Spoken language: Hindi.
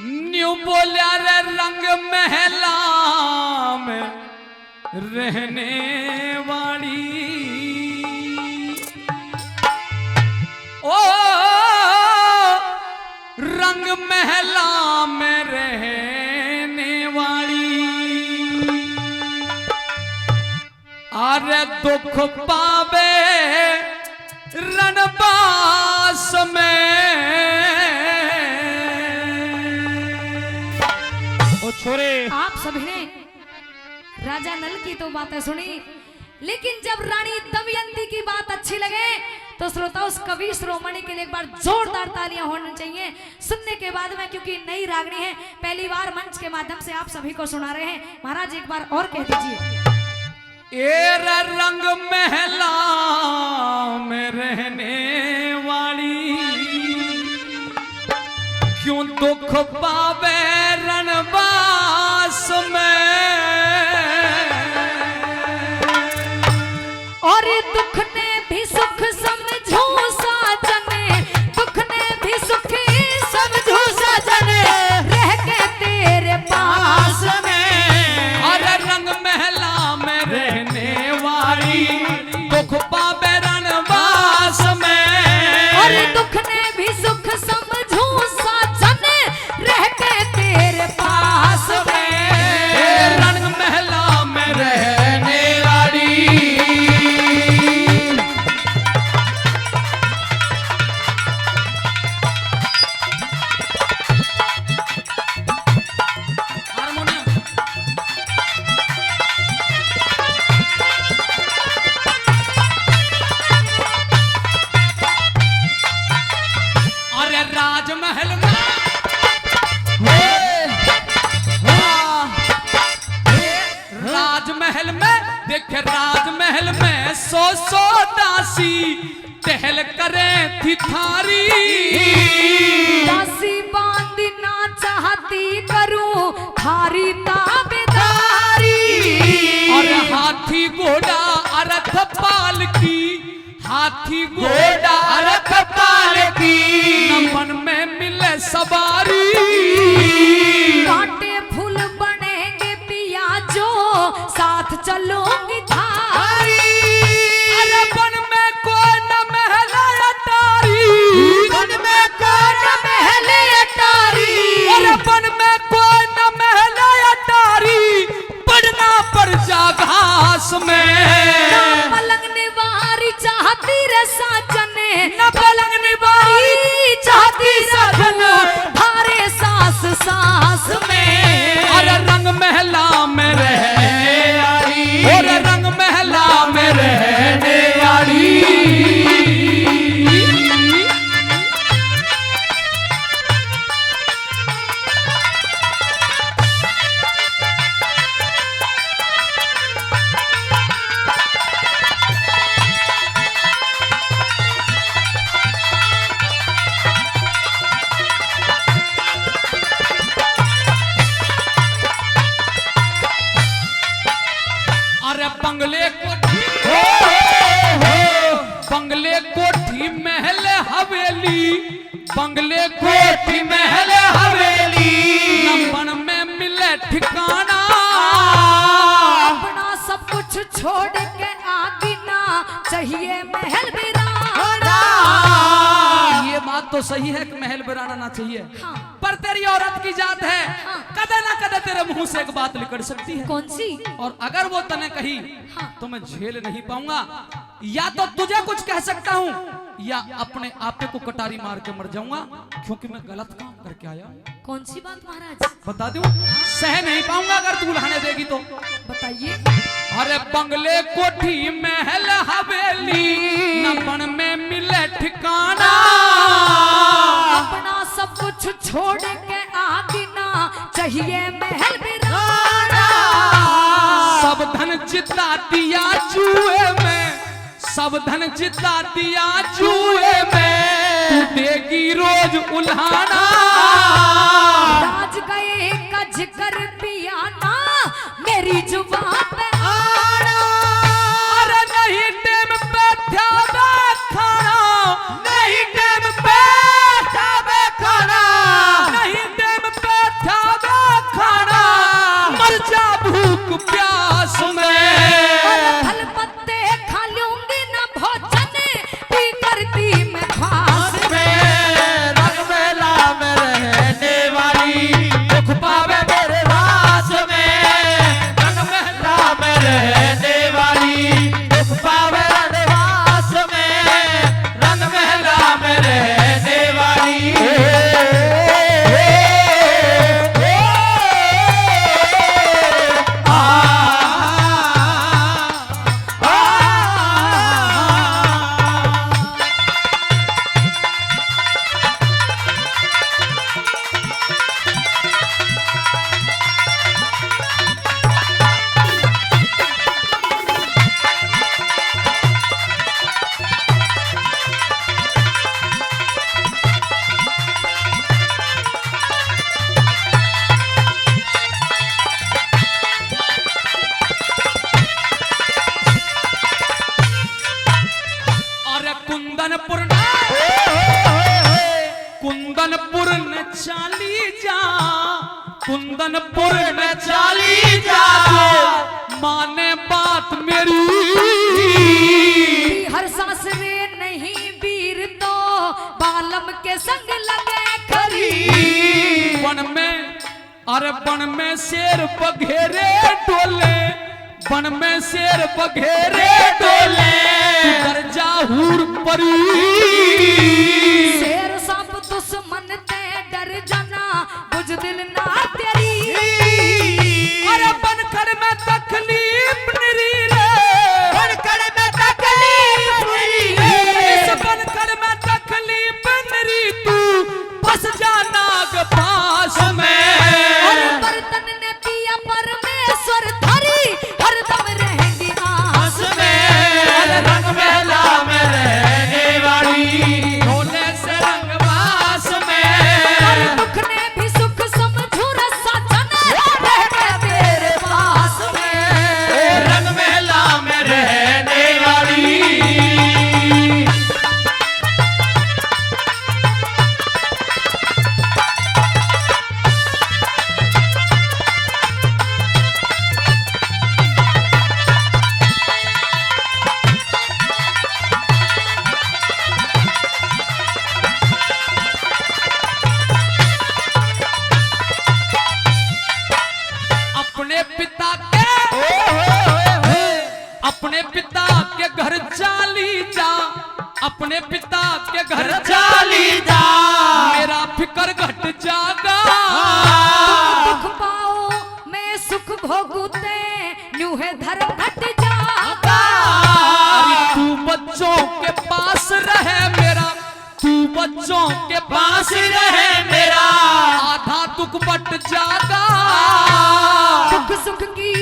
न्यू बोलिया रे रंग महला में रहने वाली ओ रंग महला में रहने वाली अरे दुख पावे रणबास में ओ छोरे। आप सभी ने राजा नल की तो बातें सुनी, लेकिन जब रानी दमयंती की बात अच्छी लगे तो श्रोता उस कवि श्रोमणी के लिए एक बार जोरदार तालियां होनी चाहिए। सुनने के बाद में, क्योंकि नई रागनी है, पहली बार मंच के माध्यम से आप सभी को सुना रहे हैं। महाराज एक बार और कह दीजिए। एरा रंग महला में रहने वाली क्यों दुख पावे रणबास में और दुख ने भी सुख समझो साजने, दुख ने भी सुख समझो साजने, रह के तेरे पास में। और रंग महला में रहने वाली दुख पावे रणबास में और दुख ने भी सुख समझो साजने, रह के तेरे पास में। रंग महला में रहने वाली राजमहल में राजमहल में देखे राजमहल में सौ दासी टहल करे थी थारी दासी बांधना चाहती करूं थारी ताबेदारी और हाथी घोड़ा अरथ पाल की हाथी घोड़ा अरथ पाल की नमन में मिले सवारी कांटे फूल बनेंगे पिया जो साथ चलोगी थारी। अरे बन में कोई न महला अटारी बन में कोई न महले अटारी अरे बन में कोई न महला अटारी पड़ना पड़ जा घास में ना पलंग निवारी चाहती रे साजने, न पलंग निवारी चाहती रखना थारे सास सास में। अरे रंग महला में रहने वाली और रंग महला में रहने वाली अरे बंगले कोठी बंगले कोठी महल हवेली बंगले कोठी महल हवेली नंबन में मिले ठिकाना अपना सब कुछ छोड़ के आगे ना चाहिए महल बिराना। ये बात तो सही है कि महल बिराना ना चाहिए, हाँ। पर तेरी औरत की जात है, हाँ। कदे ना कदे तेरे मुंह से एक बात निकल सकती है। कौन सी? और अगर वो तने कही हाँ। तो मैं झेल नहीं पाऊंगा, या तो तुझे कुछ कह सकता हूँ या अपने आपे को कटारी मार के मर जाऊंगा, क्योंकि मैं गलत काम करके आया हूं। कौन सी बात महाराज? बता दूं, सह नहीं पाऊंगा अगर तू उल्हाने देगी तो। बताइए। अरे बंगले कोठी महल हवेली नपन में मिले ठिकाना अपना सब कुछ छोड़ के आगे ना चाहिए महल बिराना। सब धन जिता दिया जुए में सब धन जिता दिया जुए में तू देगी रोज उल्हाना राज गए का जिक्र पिया ना मेरी जुबान पे आना। अरे नहीं टेम पे ध्याबे खाना नहीं टेम पे ध्याबे खाना नहीं टेम पे में चाली जा, कुंदनपुर में चाली जा, माने बात मेरी। हर सांस रे नहीं वीर तो बालम के संग लगे खरी। वन में अरे वन में शेर बघेरे डोले, वन में शेर बघेरे डोले, डर जा हूर परी। शेर सांप दुश्मन ते डर जाना, बुझ दिल ना तेरी। अरे बनकर में तकलीफ निरी रे, बनकर में तकलीफ निरी रे, इस बनकर में तकलीफ निरी, तू फंस जा नाग पास में। और बर्तन ने पिया परमेश्वर धरी, हरदम रहेंगी आस में। रंग महला में रहने वाली, ढोले से रंगवास में। और दुख ने भी सुख समझू रसा जने, रह तेरे पास में। रंग महला में रहने वाली। अपने पिता के अपने पिता के घर चाली जा, अपने पिता के घर चाली जा, मेरा फिकर घट जागा। दुख पाओ मैं सुख भोगूते, न्यू है धर्म घट जागा। अरे तू बच्चों के पास रहे मेरा, तू बच्चों के पास रहे मेरा, आधा दुख बट जागा। दुख सुख की